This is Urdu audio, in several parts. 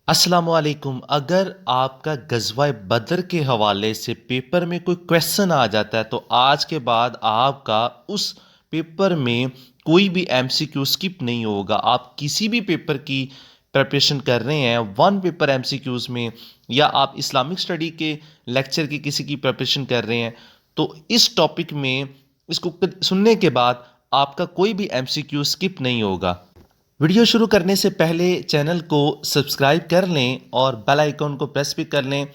السلام علیکم۔ اگر آپ کا غزوہ بدر کے حوالے سے پیپر میں کوئی کویسچن آ جاتا ہے تو آج کے بعد آپ کا اس پیپر میں کوئی بھی ایم سی کیو اسکپ نہیں ہوگا۔ آپ کسی بھی پیپر کی پریپریشن کر رہے ہیں، one paper M C Qs میں، یا آپ اسلامک اسٹڈی کے لیکچر کی کسی کی پریپریشن کر رہے ہیں، تو اس ٹاپک میں اس کو سننے کے بعد آپ کا کوئی بھی ایم سی کیو اسکپ نہیں ہوگا۔ ویڈیو شروع کرنے سے پہلے چینل کو سبسکرائب کر لیں اور بیل آئیکن کو پریس بھی کر لیں۔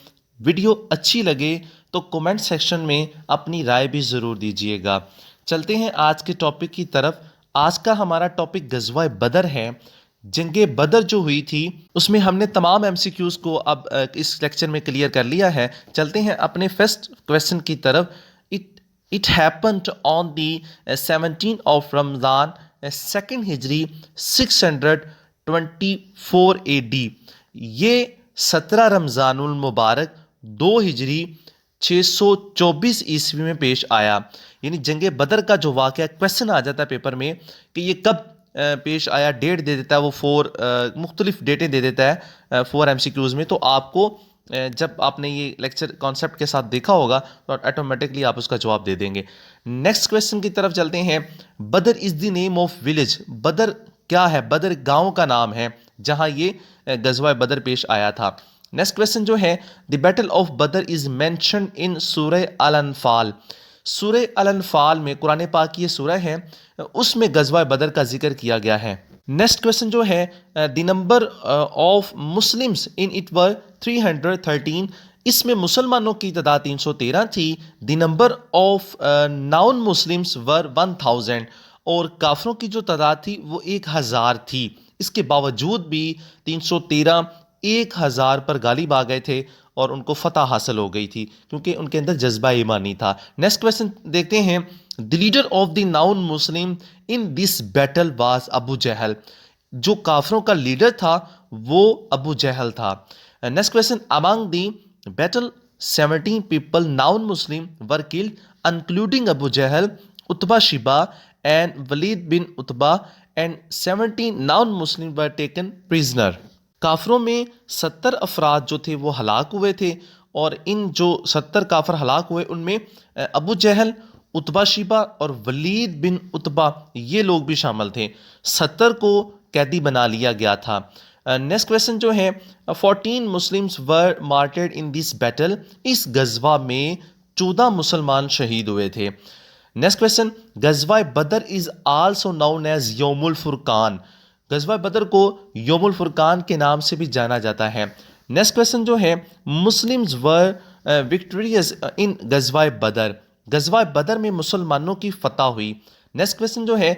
ویڈیو اچھی لگے تو کومنٹ سیکشن میں اپنی رائے بھی ضرور دیجیے گا۔ چلتے ہیں آج کے ٹاپک کی طرف۔ آج کا ہمارا ٹاپک غزوہ بدر ہے۔ جنگ بدر جو ہوئی تھی اس میں ہم نے تمام ایم سی کیوز کو اب اس لیکچر میں کلیئر کر لیا ہے۔ چلتے ہیں اپنے فرسٹ کویسچن کی طرف۔ It happened on the 17th of Ramadan, second ہجری 624 AD۔ یہ 17 رمضان المبارک 2 ہجری 624 عیسوی میں پیش آیا۔ یعنی جنگ بدر کا جو واقعہ کویسچن آ جاتا ہے پیپر میں کہ یہ کب پیش آیا، ڈیٹ دے دیتا ہے وہ 4 مختلف ڈیٹیں دے دیتا ہے 4 ایم سی کیوز میں، تو آپ کو جب آپ نے یہ لیکچر کانسیپٹ کے ساتھ دیکھا ہوگا تو آٹومیٹکلی آپ اس کا جواب دے دیں گے۔ نیکسٹ کویسچن کی طرف چلتے ہیں۔ بدر از دی نیم آف ولیج۔ بدر کیا ہے؟ بدر گاؤں کا نام ہے جہاں یہ غزوہ بدر پیش آیا تھا۔ نیکسٹ کویسچن جو ہے، the battle of Badr is mentioned in Surah Al-Anfal. سورہ الانفال میں، قرآن پاک کی یہ سورہ ہے، اس میں غزوہ بدر کا ذکر کیا گیا ہے۔ نیکسٹ کویسچن جو ہے، the number of Muslims in it were 313۔ اس میں مسلمانوں کی تعداد 313 تھی۔ The number of non Muslims were 1000۔ اور کافروں کی جو تعداد تھی وہ 1000 تھی۔ اس کے باوجود بھی 313 1000 پر غالب آ گئے تھے اور ان کو فتح حاصل ہو گئی تھی کیونکہ ان کے اندر جذبہ ایمانی تھا۔ نیکسٹ کویسچن دیکھتے ہیں۔ The leader of the non Muslim in this battle was Abu Jahl. جو کافروں کا لیڈر تھا وہ ابو جہل تھا۔ Next question, among the battle 17 people non Muslim were killed including Abu Jahl, Utba Shaiba and Walid bin Utba and 17 non Muslim were taken prisoner. کافروں میں 70 افراد جو تھے وہ ہلاک ہوئے تھے، اور ان جو 70 کافر ہلاک ہوئے ان میں ابو جہل، اتبا شیبا اور ولید بن اتبا یہ لوگ بھی شامل تھے۔ 70 کو قیدی بنا لیا گیا تھا۔ نیکسٹ کویسچن جو ہے، 14 Muslims were مارٹرڈ in this battle. اس غزوہ میں 14 مسلمان شہید ہوئے تھے۔ نیکسٹ کویسچن، غزوہ بدر از آلسو نون ایز یوم الفرقان۔ غزوہ بدر کو یوم الفرقان کے نام سے بھی جانا جاتا ہے۔ نیکسٹ کویسچن جو ہے، مسلمز ور وکٹوریز ان غزوہ بدر۔ غزوہ بدر میں مسلمانوں کی فتح ہوئی۔ نیکسٹ کویسچن جو ہے،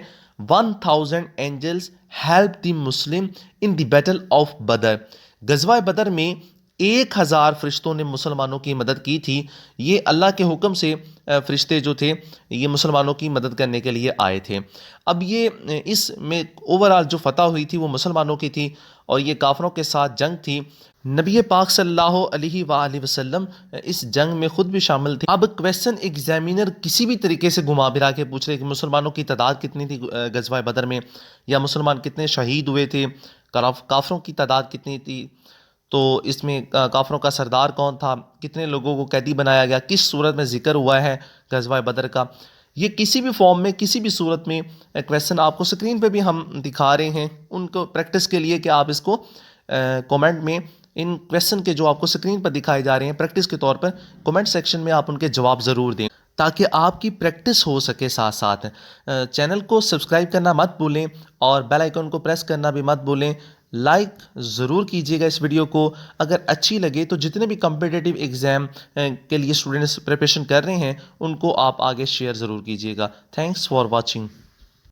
1000 angels help the Muslim in the battle of Badr. غزوہ بدر میں 1000 فرشتوں نے مسلمانوں کی مدد کی تھی۔ یہ اللہ کے حکم سے فرشتے جو تھے یہ مسلمانوں کی مدد کرنے کے لیے آئے تھے۔ اب یہ اس میں اوورال جو فتح ہوئی تھی وہ مسلمانوں کی تھی، اور یہ کافروں کے ساتھ جنگ تھی۔ نبی پاک صلی اللہ علیہ وآلہ وسلم اس جنگ میں خود بھی شامل تھے۔ اب کویسچن ایگزامینر کسی بھی طریقے سے گھما پھرا کے پوچھ رہے کہ مسلمانوں کی تعداد کتنی تھی غزوہ بدر میں، یا مسلمان کتنے شہید ہوئے تھے، کافروں کی تعداد کتنی تھی، تو اس میں کافروں کا سردار کون تھا، کتنے لوگوں کو قیدی بنایا گیا، کس صورت میں ذکر ہوا ہے غزوہ بدر کا، یہ کسی بھی فارم میں کسی بھی صورت میں کویسچن آپ کو سکرین پہ بھی ہم دکھا رہے ہیں ان کو پریکٹس کے لیے کہ آپ اس کو کومنٹ میں ان کویسچن کے جو آپ کو سکرین پر دکھائے جا رہے ہیں پریکٹس کے طور پر کومنٹ سیکشن میں آپ ان کے جواب ضرور دیں تاکہ آپ کی پریکٹس ہو سکے ساتھ ساتھ۔ چینل کو سبسکرائب کرنا مت بھولیں اور بیل آئیکن کو پریس کرنا بھی مت بھولیں۔ لائک ضرور کیجیے گا اس ویڈیو کو اگر اچھی لگے تو۔ جتنے بھی کمپیٹیٹیو ایگزام کے لیے اسٹوڈنٹس پریپریشن کر رہے ہیں ان کو آپ آگے شیئر ضرور کیجیے گا۔ Thanks for watching.